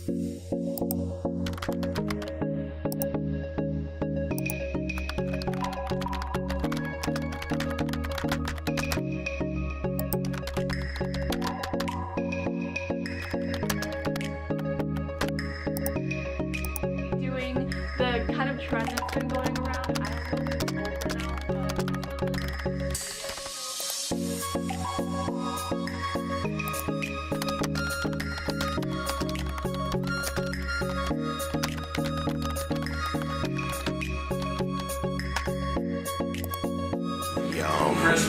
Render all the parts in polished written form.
Doing the kind of trend that's been going around. I don't know if it's Yo, Chris.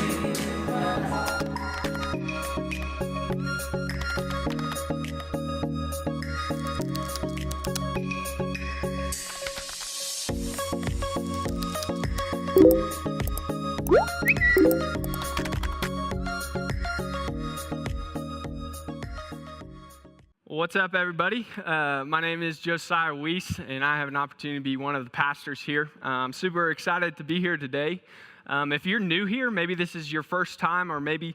What's up, everybody? My name is Josiah Weece, and I have an opportunity to be one of the pastors here. I'm super excited to be here today. If you're new here, maybe this is your first time, or maybe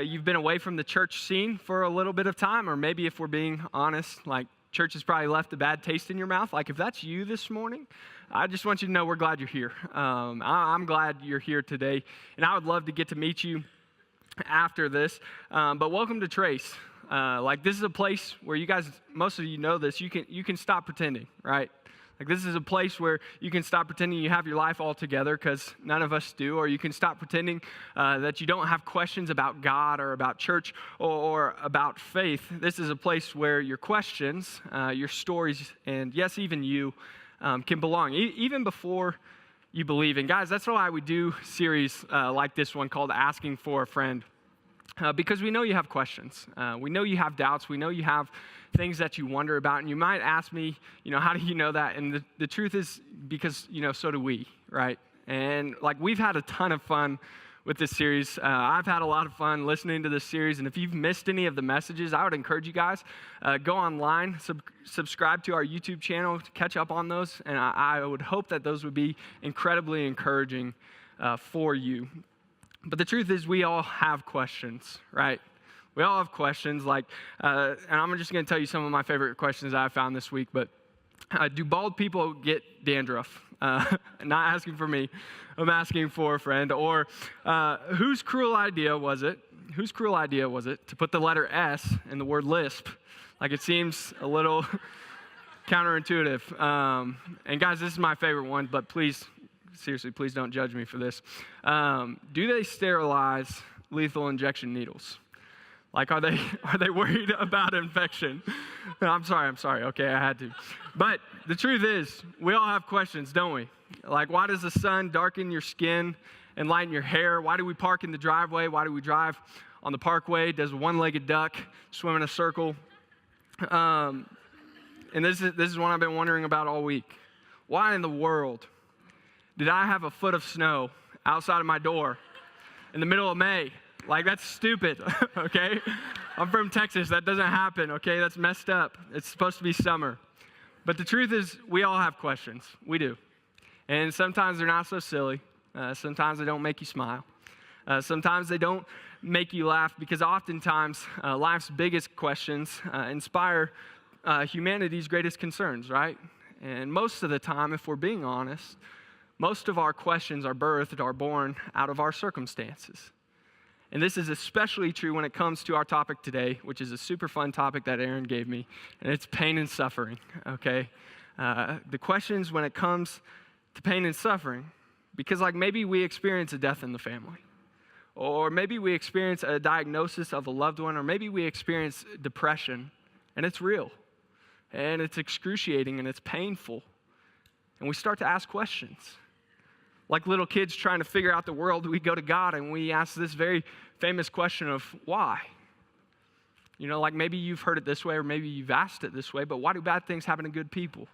you've been away from the church scene for a little bit of time, or maybe if we're being honest, like church has probably left a bad taste in your mouth. Like if that's you this morning, I just want you to know we're glad you're here. I'm glad you're here today, and I would love to get to meet you after this. But welcome to Trace. Like this is a place where you guys, most of you know this, you can stop pretending, right? Like this is a place where you can stop pretending you have your life all together, because none of us do, or you can stop pretending that you don't have questions about God or about church or about faith. This is a place where your questions, your stories, and yes, even you can belong, even before you believe. And guys, that's why we do series like this one called Asking for a Friend. Because we know you have questions. We know you have doubts. We know you have things that you wonder about. And you might ask me, how do you know that? And the truth is because, so do we, right? And like we've had a ton of fun with this series. I've had a lot of fun listening to this series. And if you've missed any of the messages, I would encourage you guys, go online, subscribe to our YouTube channel to catch up on those. And I would hope that those would be incredibly encouraging for you. But the truth is we all have questions, right? We all have questions and I'm just going to tell you some of my favorite questions I found this week, but do bald people get dandruff? Not asking for me, I'm asking for a friend. Or whose cruel idea was it to put the letter S in the word lisp? Like it seems a little counterintuitive. And guys, this is my favorite one, but seriously, please don't judge me for this. Do they sterilize lethal injection needles? Like, are they worried about infection? I'm sorry. Okay, I had to. But the truth is, we all have questions, don't we? Like, why does the sun darken your skin and lighten your hair? Why do we park in the driveway? Why do we drive on the parkway? Does a one-legged duck swim in a circle? And this is one I've been wondering about all week. Why in the world did I have a foot of snow outside of my door in the middle of May? Like, that's stupid, okay? I'm from Texas. That doesn't happen, okay? That's messed up. It's supposed to be summer. But the truth is, we all have questions. We do. And sometimes they're not so silly. Sometimes they don't make you smile. Sometimes they don't make you laugh, because oftentimes life's biggest questions inspire humanity's greatest concerns, right? And most of the time, if we're being honest, most of our questions are birthed or born out of our circumstances. And this is especially true when it comes to our topic today, which is a super fun topic that Aaron gave me, and it's pain and suffering, okay? The questions when it comes to pain and suffering, because like maybe we experience a death in the family, or maybe we experience a diagnosis of a loved one, or maybe we experience depression, and it's real, and it's excruciating, and it's painful, and we start to ask questions. Like little kids trying to figure out the world, we go to God and we ask this very famous question of why? Like maybe you've heard it this way, or maybe you've asked it this way, but why do bad things happen to good people?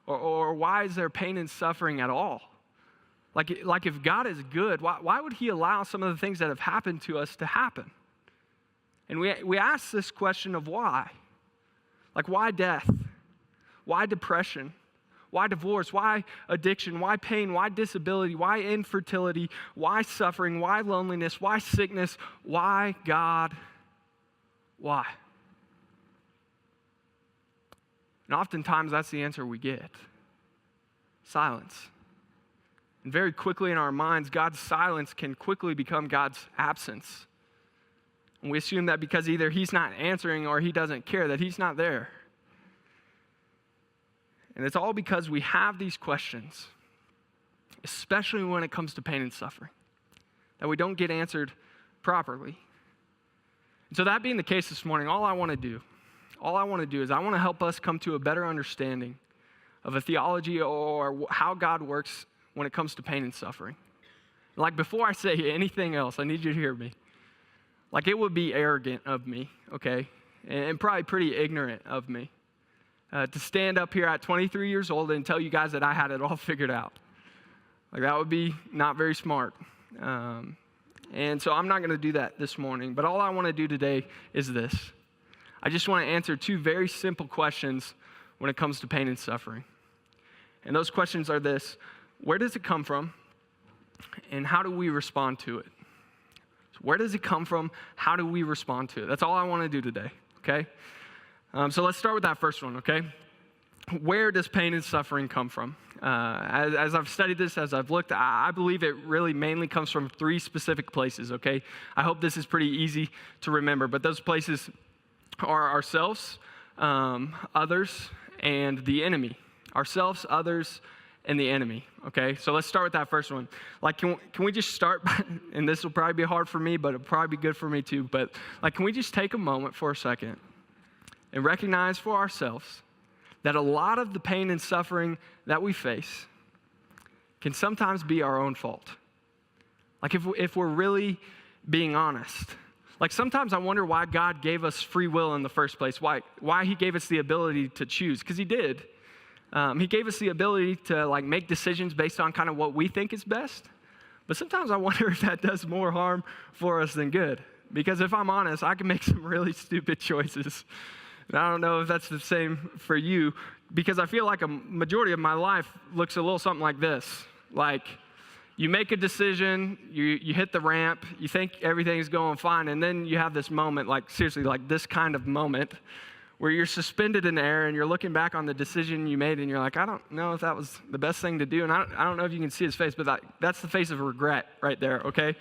Or why is there pain and suffering at all? Like if God is good, why would he allow some of the things that have happened to us to happen? And we ask this question of why. Like why death? Why depression? Why divorce? Why addiction? Why pain? Why disability? Why infertility? Why suffering? Why loneliness? Why sickness? Why God? Why? And oftentimes that's the answer we get. Silence. And very quickly in our minds, God's silence can quickly become God's absence. And we assume that because either he's not answering or he doesn't care, that he's not there. And it's all because we have these questions, especially when it comes to pain and suffering, that we don't get answered properly. And so that being the case this morning, all I want to do is I want to help us come to a better understanding of a theology or how God works when it comes to pain and suffering. Like, before I say anything else, I need you to hear me. Like, it would be arrogant of me, okay, and probably pretty ignorant of me to stand up here at 23 years old and tell you guys that I had it all figured out. Like, that would be not very smart. And so I'm not going to do that this morning, but all I want to do today is this. I just want to answer two very simple questions when it comes to pain and suffering. And those questions are this: where does it come from? And how do we respond to it? So where does it come from? How do we respond to it? That's all I want to do today, okay? So let's start with that first one, okay? Where does pain and suffering come from? As I've studied this, as I've looked, I believe it really mainly comes from three specific places, okay? I hope this is pretty easy to remember, but those places are ourselves, others, and the enemy. Ourselves, others, and the enemy, okay? So let's start with that first one. Like, can we just start, and this will probably be hard for me, but it'll probably be good for me too, but like, can we just take a moment for a second and recognize for ourselves that a lot of the pain and suffering that we face can sometimes be our own fault? Like, if we're really being honest. Like, sometimes I wonder why God gave us free will in the first place, why he gave us the ability to choose, because he did. He gave us the ability to like make decisions based on kind of what we think is best. But sometimes I wonder if that does more harm for us than good. Because if I'm honest, I can make some really stupid choices. And I don't know if that's the same for you, because I feel like a majority of my life looks a little something like this. Like, you make a decision, you hit the ramp, you think everything's going fine, and then you have this moment, like seriously, like this kind of moment, where you're suspended in the air and you're looking back on the decision you made and you're like, I don't know if that was the best thing to do. And I don't know if you can see his face, but that's the face of regret right there, okay?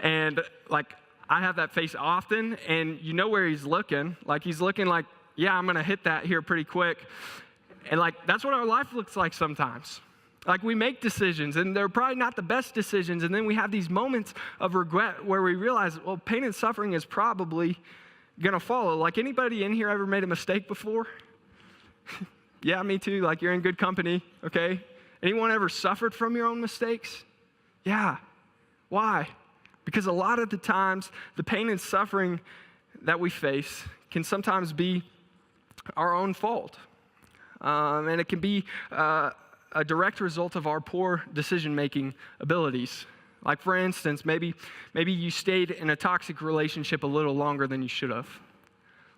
And like, I have that face often, and you know where he's looking. Like, he's looking like, yeah, I'm going to hit that here pretty quick. And like, that's what our life looks like sometimes. Like, we make decisions, and they're probably not the best decisions, and then we have these moments of regret where we realize, well, pain and suffering is probably gonna follow. Like, anybody in here ever made a mistake before? Yeah, me too. Like, you're in good company, okay? Anyone ever suffered from your own mistakes? Yeah. Why? Because a lot of the times, the pain and suffering that we face can sometimes be our own fault. And it can be a direct result of our poor decision-making abilities. Like, for instance, maybe you stayed in a toxic relationship a little longer than you should have.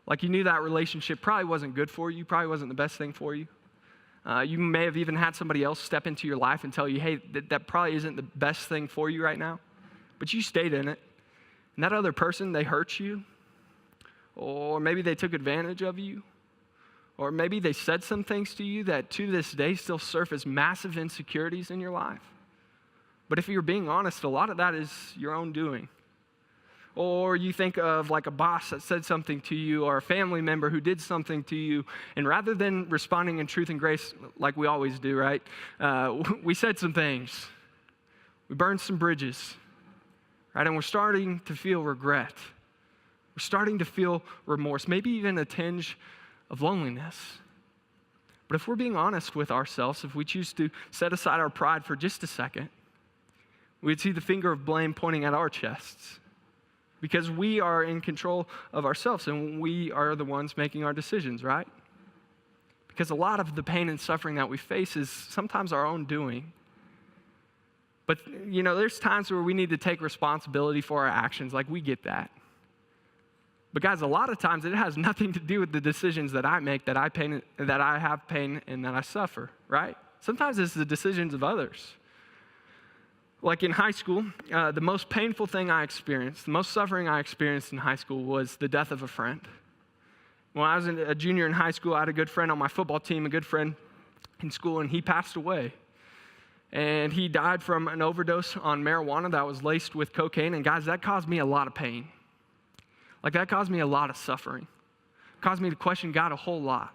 Like, you knew that relationship probably wasn't good for you, probably wasn't the best thing for you. You may have even had somebody else step into your life and tell you, hey, that probably isn't the best thing for you right now. But you stayed in it. And that other person, they hurt you. Or maybe they took advantage of you. Or maybe they said some things to you that to this day still surface massive insecurities in your life. But if you're being honest, a lot of that is your own doing. Or you think of like a boss that said something to you, or a family member who did something to you, and rather than responding in truth and grace like we always do, right, we said some things. We burned some bridges, right, and we're starting to feel regret. We're starting to feel remorse, maybe even a tinge of loneliness. But if we're being honest with ourselves, if we choose to set aside our pride for just a second, we'd see the finger of blame pointing at our chests, because we are in control of ourselves and we are the ones making our decisions, right? Because a lot of the pain and suffering that we face is sometimes our own doing. But, you know, there's times where we need to take responsibility for our actions. Like, we get that. But guys, a lot of times it has nothing to do with the decisions that I make, that I have pain and that I suffer, right? Sometimes it's the decisions of others. Like in high school, the most painful thing I experienced, the most suffering I experienced in high school was the death of a friend. When I was a junior in high school, I had a good friend on my football team, a good friend in school, and he passed away. And he died from an overdose on marijuana that was laced with cocaine. And guys, that caused me a lot of pain. Like, that caused me a lot of suffering. It caused me to question God a whole lot.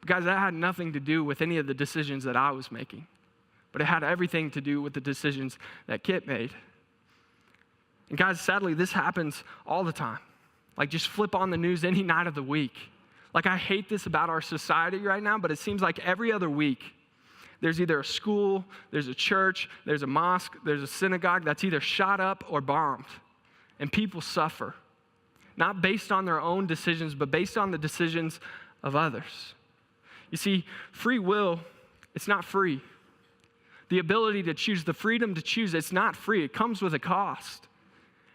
But guys, that had nothing to do with any of the decisions that I was making. But it had everything to do with the decisions that Kit made. And guys, sadly, this happens all the time. Like, just flip on the news any night of the week. Like, I hate this about our society right now, but it seems like every other week, there's either a school, there's a church, there's a mosque, there's a synagogue that's either shot up or bombed. And people suffer. Not based on their own decisions, but based on the decisions of others. You see, free will, it's not free. The ability to choose, the freedom to choose, it's not free. It comes with a cost.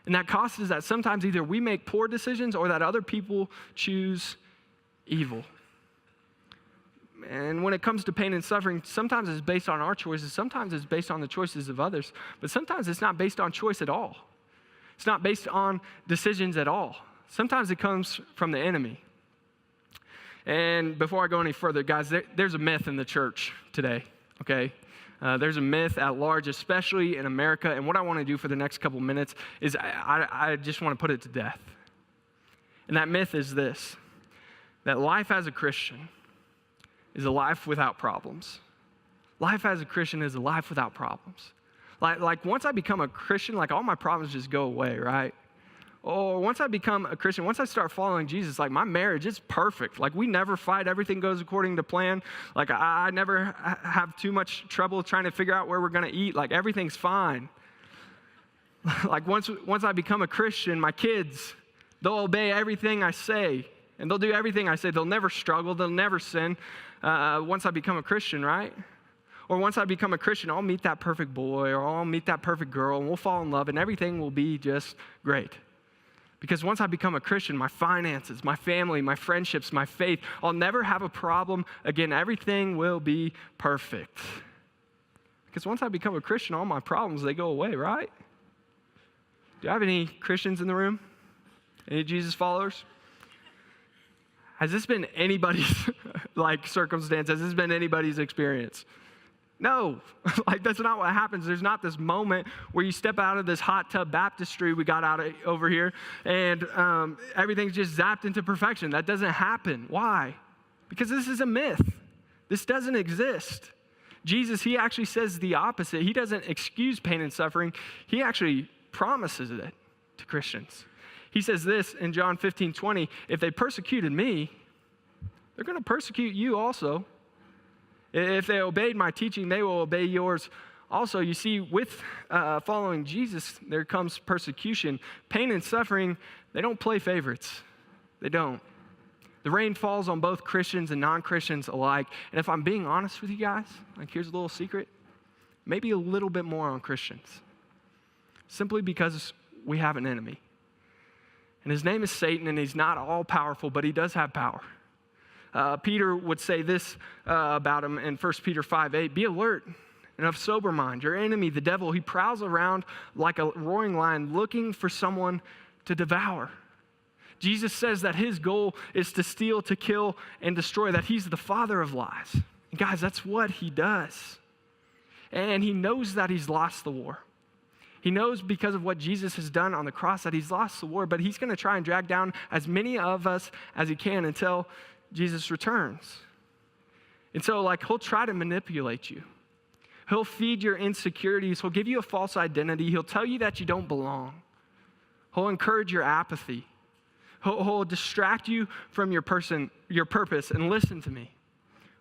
And that cost is that sometimes either we make poor decisions or that other people choose evil. And when it comes to pain and suffering, sometimes it's based on our choices, sometimes it's based on the choices of others, but sometimes it's not based on choice at all. It's not based on decisions at all. Sometimes it comes from the enemy. And before I go any further, guys, there's a myth in the church today, okay? There's a myth at large, especially in America, and what I want to do for the next couple minutes is I just want to put it to death. And that myth is this, that life as a Christian is a life without problems. Life as a Christian is a life without problems. Like once I become a Christian, like all my problems just go away, right? Or once I become a Christian, once I start following Jesus, like my marriage is perfect. Like we never fight, everything goes according to plan. Like I never have too much trouble trying to figure out where we're gonna eat. Like everything's fine. Like once I become a Christian, my kids, they'll obey everything I say. And they'll do everything I say. They'll never struggle, they'll never sin once I become a Christian, right? Or once I become a Christian, I'll meet that perfect boy or I'll meet that perfect girl and we'll fall in love and everything will be just great. Because once I become a Christian, my finances, my family, my friendships, my faith, I'll never have a problem again. Everything will be perfect. Because once I become a Christian, all my problems, they go away, right? Do I have any Christians in the room? Any Jesus followers? Has this been anybody's circumstance? Has this been anybody's experience? No, that's not what happens. There's not this moment where you step out of this hot tub baptistry we got out of over here and everything's just zapped into perfection. That doesn't happen. Why? Because this is a myth. This doesn't exist. Jesus, he actually says the opposite. He doesn't excuse pain and suffering. He actually promises it to Christians. He says this in John 15:20, if they persecuted me, they're going to persecute you also. If they obeyed my teaching, they will obey yours also. You see, with following Jesus, there comes persecution. Pain and suffering, they don't play favorites. They don't. The rain falls on both Christians and non-Christians alike. And if I'm being honest with you guys, here's a little secret, maybe a little bit more on Christians. Simply because we have an enemy. And his name is Satan, and he's not all powerful, but he does have power. Peter would say this about him in 1 Peter 5:8, be alert and of sober mind. Your enemy, the devil, he prowls around like a roaring lion looking for someone to devour. Jesus says that his goal is to steal, to kill, and destroy, that he's the father of lies. And guys, that's what he does. And he knows that he's lost the war. He knows because of what Jesus has done on the cross that he's lost the war, but he's going to try and drag down as many of us as he can until Jesus returns. And so, he'll try to manipulate you. He'll feed your insecurities. He'll give you a false identity. He'll tell you that you don't belong. He'll encourage your apathy. He'll distract you from your purpose. And listen to me.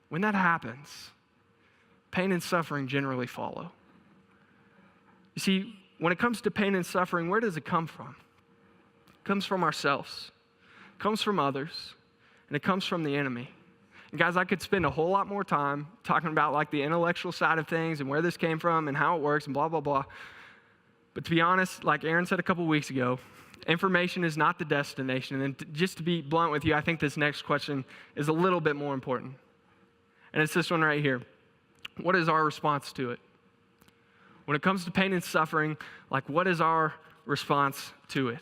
When that happens, pain and suffering generally follow. You see, when it comes to pain and suffering, where does it come from? It comes from ourselves. It comes from others. And it comes from the enemy. And guys, I could spend a whole lot more time talking about the intellectual side of things and where this came from and how it works and blah, blah, blah. But to be honest, like Aaron said a couple weeks ago, information is not the destination. And just to be blunt with you, I think this next question is a little bit more important. And it's this one right here. What is our response to it? When it comes to pain and suffering, what is our response to it?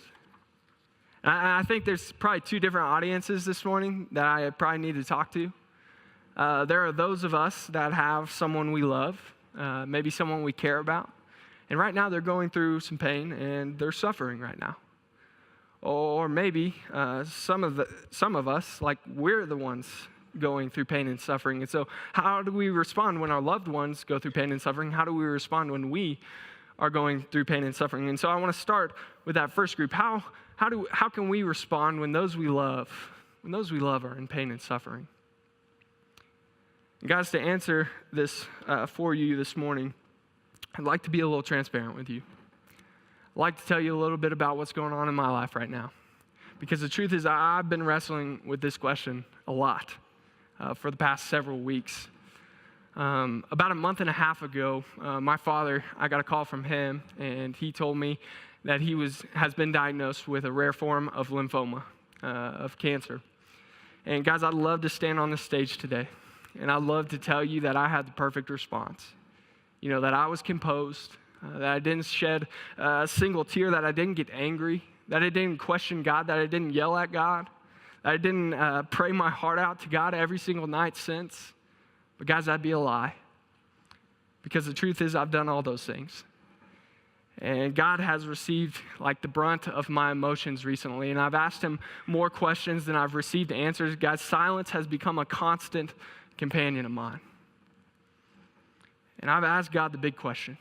And I think there's probably two different audiences this morning that I probably need to talk to. There are those of us that have someone we love, maybe someone we care about, and right now they're going through some pain and they're suffering right now. Or maybe some of us, like we're the ones going through pain and suffering. And so how do we respond when our loved ones go through pain and suffering? How do we respond when we are going through pain and suffering? And so I want to start with that first group. How can we respond when those we love are in pain and suffering? And guys, to answer this for you this morning, I'd like to be a little transparent with you. I'd like to tell you a little bit about what's going on in my life right now. Because the truth is, I've been wrestling with this question a lot for the past several weeks. About a month and a half ago, my father, I got a call from him, and he told me that he has been diagnosed with a rare form of lymphoma, of cancer. And guys, I'd love to stand on this stage today, and I'd love to tell you that I had the perfect response. You know, that I was composed, that I didn't shed a single tear, that I didn't get angry, that I didn't question God, that I didn't yell at God, that I didn't pray my heart out to God every single night since. But guys, that'd be a lie. Because the truth is, I've done all those things. And God has received like the brunt of my emotions recently. And I've asked him more questions than I've received answers. Guys, silence has become a constant companion of mine. And I've asked God the big questions.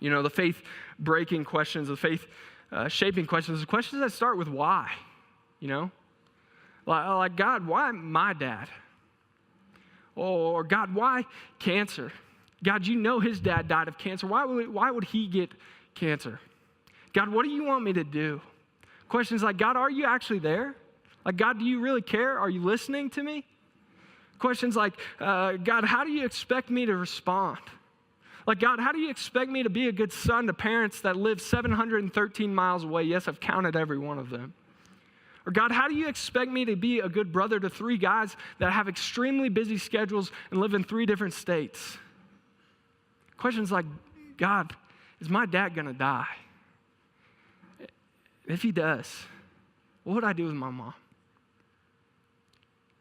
You know, the faith-breaking questions, the faith-shaping questions, the questions that start with why, you know? Like, God, why my dad? Or, God, why cancer? God, you know his dad died of cancer. Why would he get cancer? God, what do you want me to do? Questions like, God, are you actually there? Like, God, do you really care? Are you listening to me? Questions like, God, how do you expect me to respond? Like, God, how do you expect me to be a good son to parents that live 713 miles away? Yes, I've counted every one of them. Or God, how do you expect me to be a good brother to three guys that have extremely busy schedules and live in 3 different states? Questions like, God, is my dad going to die? If he does, what would I do with my mom?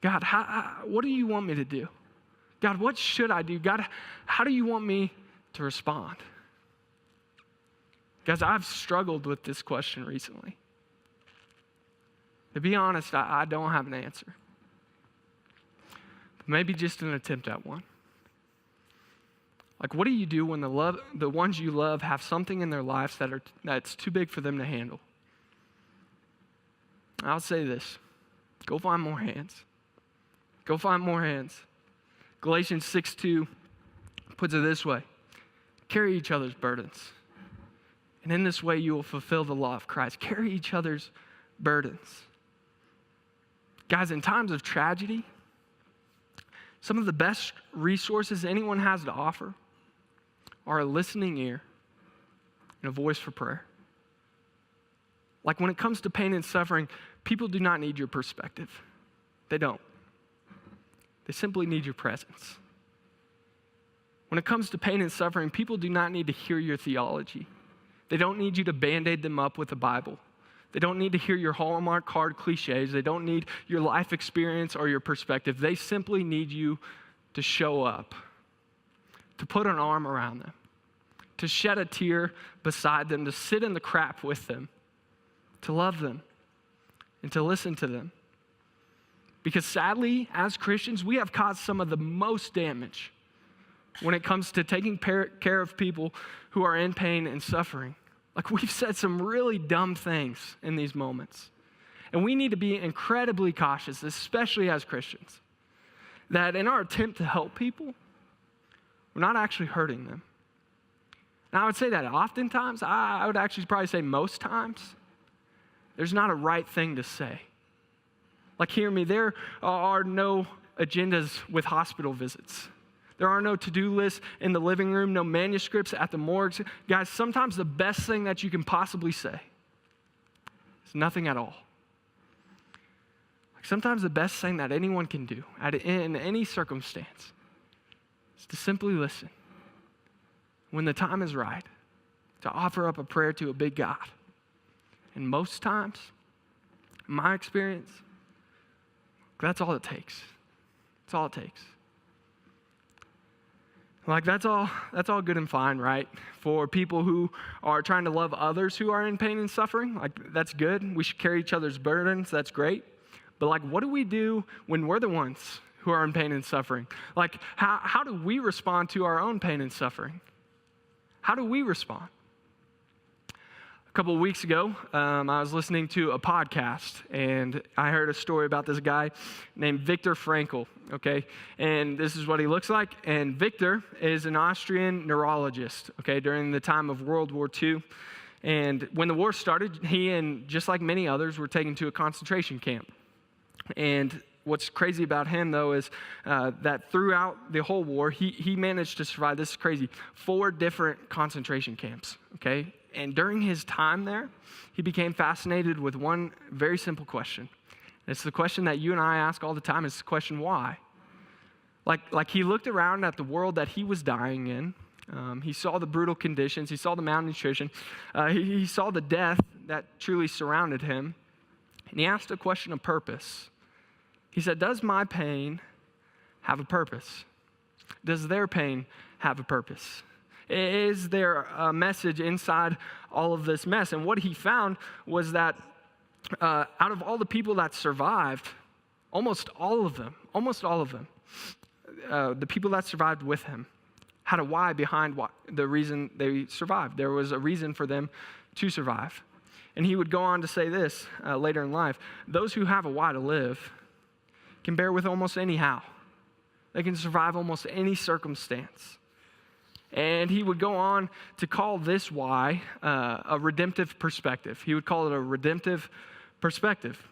God, what do you want me to do? God, what should I do? God, how do you want me to respond? Guys, I've struggled with this question recently. To be honest, I don't have an answer. But maybe just an attempt at one. Like, what do you do when the ones you love have something in their lives that's too big for them to handle? I'll say this. Go find more hands. Go find more hands. Galatians 6:2 puts it this way. Carry each other's burdens. And in this way, you will fulfill the law of Christ. Carry each other's burdens. Guys, in times of tragedy, some of the best resources anyone has to offer are a listening ear and a voice for prayer. Like when it comes to pain and suffering, people do not need your perspective. They don't. They simply need your presence. When it comes to pain and suffering, people do not need to hear your theology. They don't need you to band-aid them up with the Bible. They don't need to hear your Hallmark card cliches. They don't need your life experience or your perspective. They simply need you to show up, to put an arm around them, to shed a tear beside them, to sit in the crap with them, to love them, and to listen to them. Because sadly, as Christians, we have caused some of the most damage when it comes to taking care of people who are in pain and suffering. Like, we've said some really dumb things in these moments. And we need to be incredibly cautious, especially as Christians, that in our attempt to help people, we're not actually hurting them. And I would say that oftentimes, I would actually probably say most times, there's not a right thing to say. Like, hear me, there are no agendas with hospital visits. There are no to-do lists in the living room, no manuscripts at the morgues. Guys, sometimes the best thing that you can possibly say is nothing at all. Like, sometimes the best thing that anyone can do in any circumstance is to simply listen. When the time is right, to offer up a prayer to a big God. And most times, In my experience, that's all it takes. That's all it takes. Like that's all good and fine, right? For people who are trying to love others who are in pain and suffering, like that's good. We should carry each other's burdens. That's great. But like, what do we do when we're the ones who are in pain and suffering? Like, how do we respond to our own pain and suffering? How do we respond? A couple of weeks ago, I was listening to a podcast, and I heard a story about this guy named Viktor Frankl, okay? And this is what he looks like. And Viktor is an Austrian neurologist, okay, during the time of World War II. And when the war started, he and just like many others were taken to a concentration camp. And what's crazy about him, though, is that throughout the whole war, he managed to survive, this is crazy, 4 different concentration camps, okay? And during his time there, he became fascinated with one very simple question. It's the question that you and I ask all the time. It's the question, why? Like he looked around at the world that he was dying in. He saw the brutal conditions. He saw the malnutrition. He saw the death that truly surrounded him. And he asked a question of purpose. He said, does my pain have a purpose? Does their pain have a purpose? Is there a message inside all of this mess? And what he found was that out of all the people that survived, almost all of them, the people that survived with him had a why behind the reason they survived. There was a reason for them to survive. And he would go on to say this later in life: those who have a why to live can bear with almost any how. They can survive almost any circumstance. And he would go on to call this why a redemptive perspective. He would call it a redemptive perspective.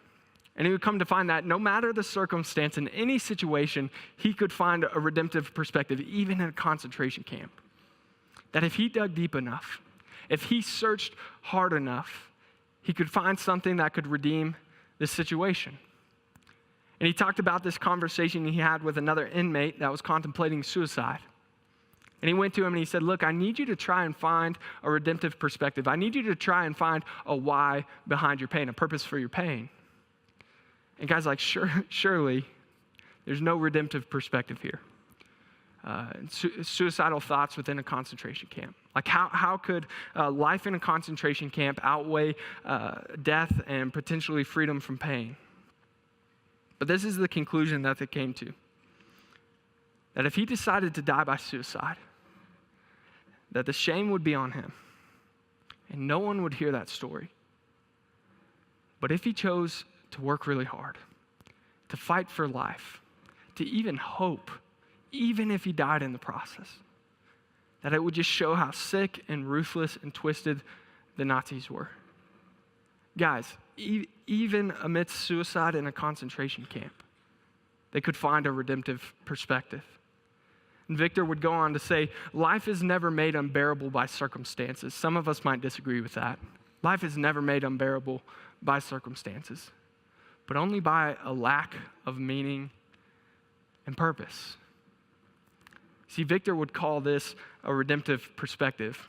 And he would come to find that no matter the circumstance, in any situation, he could find a redemptive perspective, even in a concentration camp. That if he dug deep enough, if he searched hard enough, he could find something that could redeem this situation. And he talked about this conversation he had with another inmate that was contemplating suicide. And he went to him and he said, look, I need you to try and find a redemptive perspective. I need you to try and find a why behind your pain, a purpose for your pain. And guys, like, surely there's no redemptive perspective here. Suicidal thoughts within a concentration camp. Like, how could life in a concentration camp outweigh death and potentially freedom from pain? But this is the conclusion that they came to. That if he decided to die by suicide, that the shame would be on him, and no one would hear that story. But if he chose to work really hard, to fight for life, to even hope, even if he died in the process, that it would just show how sick and ruthless and twisted the Nazis were. Guys, even amidst suicide in a concentration camp, they could find a redemptive perspective. And Viktor would go on to say, life is never made unbearable by circumstances. Some of us might disagree with that. Life is never made unbearable by circumstances, but only by a lack of meaning and purpose. See, Viktor would call this a redemptive perspective.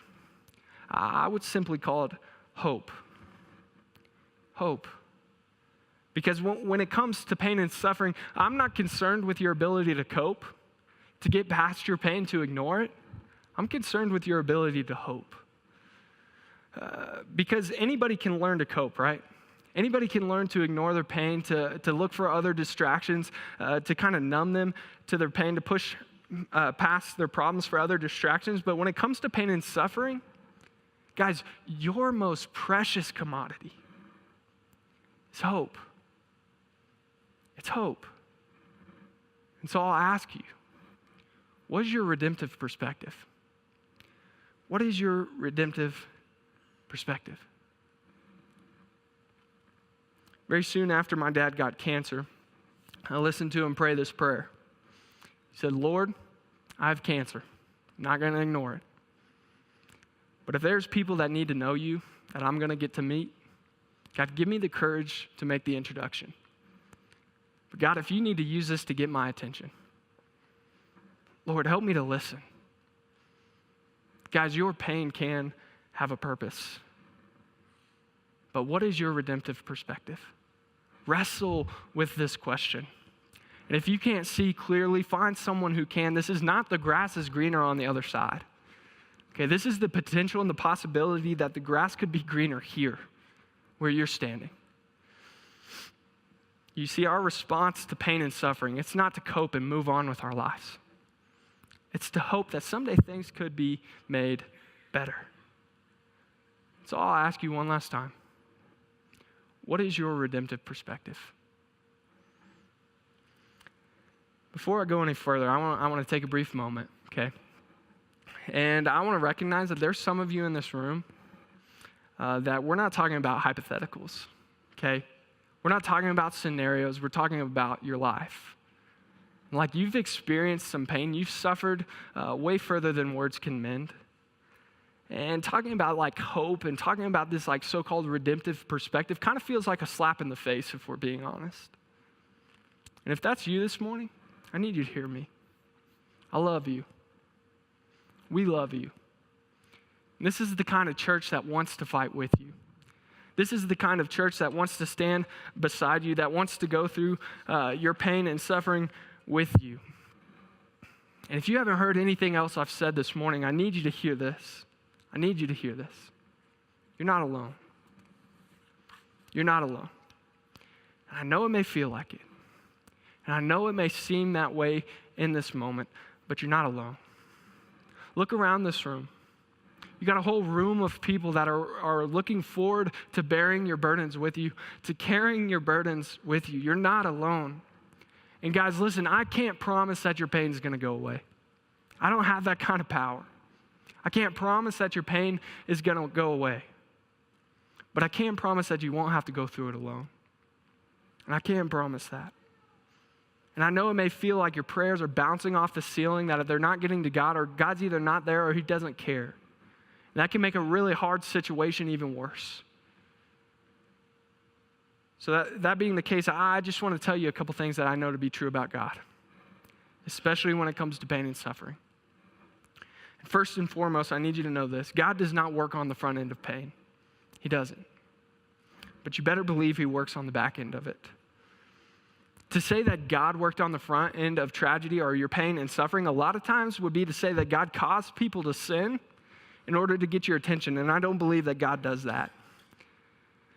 I would simply call it hope. Hope. Because when it comes to pain and suffering, I'm not concerned with your ability to cope, to get past your pain, to ignore it. I'm concerned with your ability to hope. Because anybody can learn to cope, right? Anybody can learn to ignore their pain, to look for other distractions, to kind of numb them to their pain, to push past their problems for other distractions. But when it comes to pain and suffering, guys, your most precious commodity is hope. It's hope. And so I'll ask you, what is your redemptive perspective? What is your redemptive perspective? Very soon after my dad got cancer, I listened to him pray this prayer. He said, Lord, I have cancer. I'm not going to ignore it. But if there's people that need to know you, that I'm going to get to meet, God, give me the courage to make the introduction. But God, if you need to use this to get my attention, Lord, help me to listen. Guys, your pain can have a purpose. But what is your redemptive perspective? Wrestle with this question. And if you can't see clearly, find someone who can. This is not the grass is greener on the other side. Okay, this is the potential and the possibility that the grass could be greener here, where you're standing. You see, our response to pain and suffering, it's not to cope and move on with our lives. It's to hope that someday things could be made better. So I'll ask you one last time. What is your redemptive perspective? Before I go any further, I want to take a brief moment, okay? And I want to recognize that there's some of you in this room that we're not talking about hypotheticals, okay? We're not talking about scenarios. We're talking about your life. Like, you've experienced some pain. You've suffered way further than words can mend. And talking about like hope and talking about this like so-called redemptive perspective kind of feels like a slap in the face, if we're being honest. And if that's you this morning, I need you to hear me. I love you. We love you. And this is the kind of church that wants to fight with you. This is the kind of church that wants to stand beside you, that wants to go through your pain and suffering with you. And if you haven't heard anything else I've said this morning, I need you to hear this. I need you to hear this. You're not alone. You're not alone. And I know it may feel like it. And I know it may seem that way in this moment, but you're not alone. Look around this room. You got a whole room of people that are looking forward to bearing your burdens with you, to carrying your burdens with you. You're not alone. And guys, listen, I can't promise that your pain is going to go away. I don't have that kind of power. I can't promise that your pain is going to go away. But I can promise that you won't have to go through it alone. And I can promise that. And I know it may feel like your prayers are bouncing off the ceiling, that they're not getting to God, or God's either not there or he doesn't care. And that can make a really hard situation even worse. So that being the case, I just want to tell you a couple things that I know to be true about God, especially when it comes to pain and suffering. First and foremost, I need you to know this. God does not work on the front end of pain. He doesn't. But you better believe he works on the back end of it. To say that God worked on the front end of tragedy or your pain and suffering, a lot of times would be to say that God caused people to sin in order to get your attention. And I don't believe that God does that.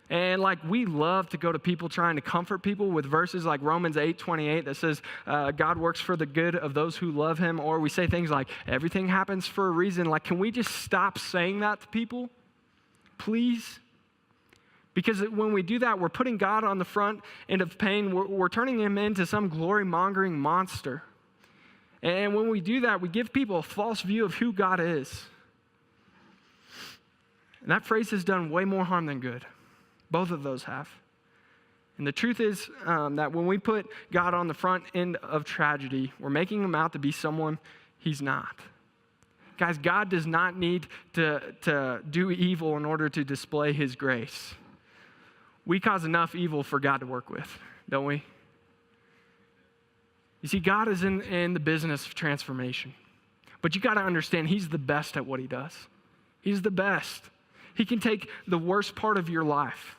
And like, we love to go to people trying to comfort people with verses like Romans 8:28 that says, God works for the good of those who love him. Or we say things like, everything happens for a reason. Like, can we just stop saying that to people? Please? Because when we do that, we're putting God on the front end of pain. We're turning him into some glory-mongering monster. And when we do that, we give people a false view of who God is. And that phrase has done way more harm than good. Both of those have. And the truth is that when we put God on the front end of tragedy, we're making him out to be someone he's not. Guys, God does not need to do evil in order to display his grace. We cause enough evil for God to work with, don't we? You see, God is in the business of transformation. But you got to understand, he's the best at what he does. He's the best. He can take the worst part of your life,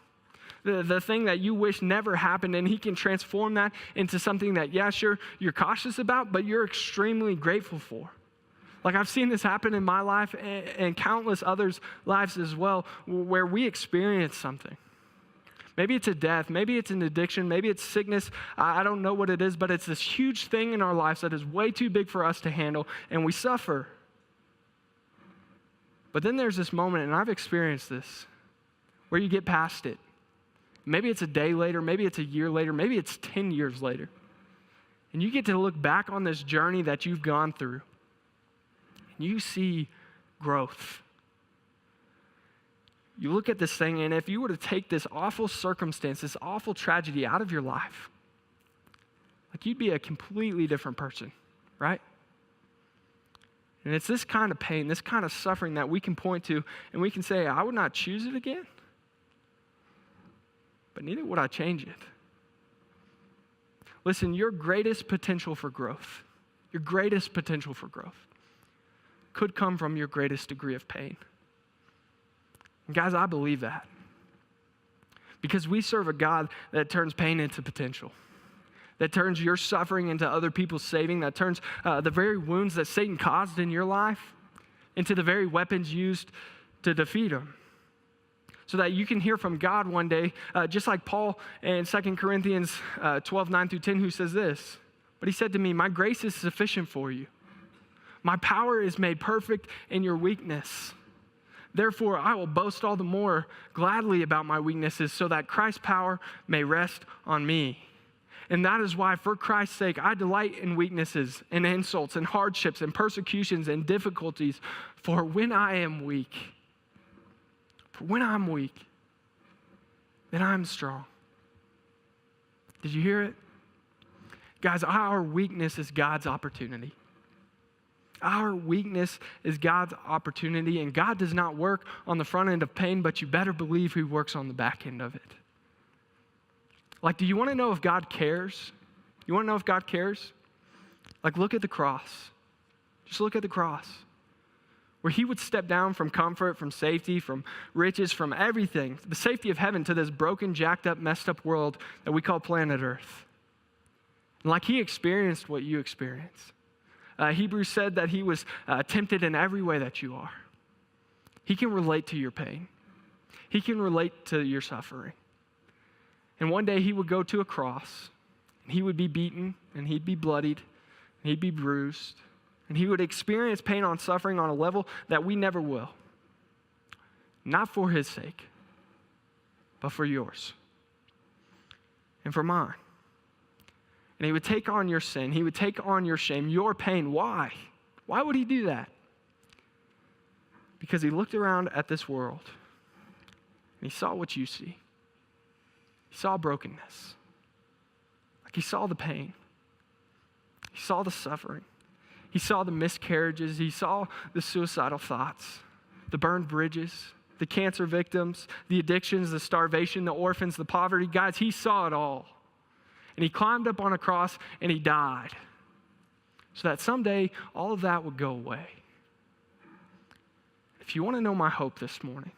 the thing that you wish never happened, and he can transform that into something that, yeah, sure, you're cautious about, but you're extremely grateful for. Like, I've seen this happen in my life and countless others' lives as well, where we experience something. Maybe it's a death, maybe it's an addiction, maybe it's sickness. I don't know what it is, but it's this huge thing in our lives that is way too big for us to handle, and we suffer. But then there's this moment, and I've experienced this, where you get past it. Maybe it's a day later, maybe it's a year later, maybe it's 10 years later. And you get to look back on this journey that you've gone through, and you see growth. You look at this thing, and if you were to take this awful circumstance, this awful tragedy out of your life, like, you'd be a completely different person, right? And it's this kind of pain, this kind of suffering that we can point to, and we can say, I would not choose it again, but neither would I change it. Listen, your greatest potential for growth could come from your greatest degree of pain. And guys, I believe that. Because we serve a God that turns pain into potential, that turns your suffering into other people's saving, that turns the very wounds that Satan caused in your life into the very weapons used to defeat him. So that you can hear from God one day, just like Paul in 2 Corinthians 12, 9 through 10, who says this, "But he said to me, my grace is sufficient for you. My power is made perfect in your weakness. Therefore, I will boast all the more gladly about my weaknesses so that Christ's power may rest on me. And that is why, for Christ's sake, I delight in weaknesses and insults and hardships and persecutions and difficulties. For when I'm weak, then I'm strong." Did you hear it? Guys, our weakness is God's opportunity. Our weakness is God's opportunity, and God does not work on the front end of pain, but you better believe He works on the back end of it. Like, do you want to know if God cares? You want to know if God cares? Like, look at the cross. Just look at the cross. Where He would step down from comfort, from safety, from riches, from everything, the safety of heaven, to this broken, jacked up, messed up world that we call planet Earth. And like, He experienced what you experience. Hebrews said that He was tempted in every way that you are. He can relate to your pain. He can relate to your suffering. And one day He would go to a cross, and He would be beaten, and He'd be bloodied, and He'd be bruised, and He would experience pain and suffering on a level that we never will. Not for His sake, but for yours and for mine. And He would take on your sin. He would take on your shame, your pain. Why? Why would He do that? Because He looked around at this world and He saw what you see. He saw brokenness. Like, He saw the pain. He saw the suffering. He saw the miscarriages. He saw the suicidal thoughts, the burned bridges, the cancer victims, the addictions, the starvation, the orphans, the poverty. Guys, He saw it all. And He climbed up on a cross and He died so that someday all of that would go away. If you want to know my hope this morning,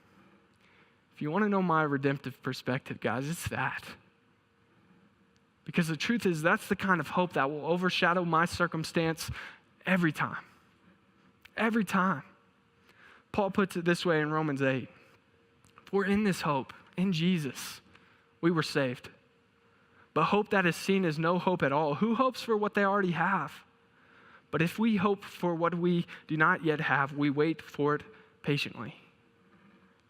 if you want to know my redemptive perspective, guys, it's that. Because the truth is, that's the kind of hope that will overshadow my circumstance every time. Every time. Paul puts it this way in Romans 8. If we're in this hope, in Jesus, we were saved. But hope that is seen is no hope at all. Who hopes for what they already have? But if we hope for what we do not yet have, we wait for it patiently.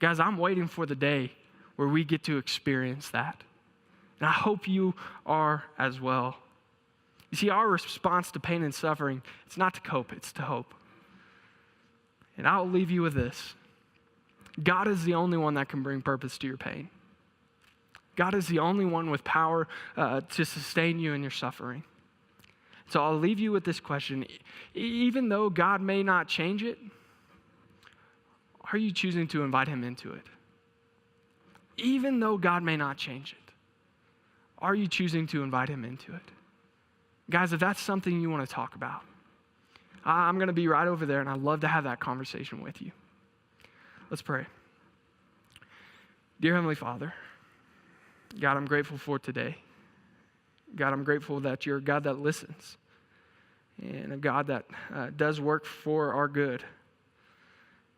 Guys, I'm waiting for the day where we get to experience that. And I hope you are as well. You see, our response to pain and suffering, it's not to cope, it's to hope. And I'll leave you with this. God is the only one that can bring purpose to your pain. God is the only one with power to sustain you in your suffering. So I'll leave you with this question. Even though God may not change it, are you choosing to invite Him into it? Even though God may not change it, are you choosing to invite Him into it? Guys, if that's something you want to talk about, I'm going to be right over there, and I'd love to have that conversation with you. Let's pray. Dear Heavenly Father, God, I'm grateful for today. God, I'm grateful that You're a God that listens and a God that does work for our good.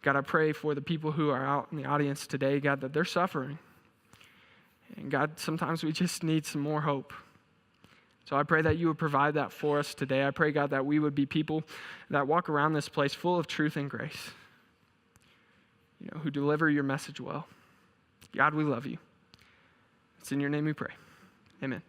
God, I pray for the people who are out in the audience today, God, that they're suffering. And God, sometimes we just need some more hope. So I pray that You would provide that for us today. I pray, God, that we would be people that walk around this place full of truth and grace, who deliver Your message well. God, we love You. It's in Your name we pray. Amen.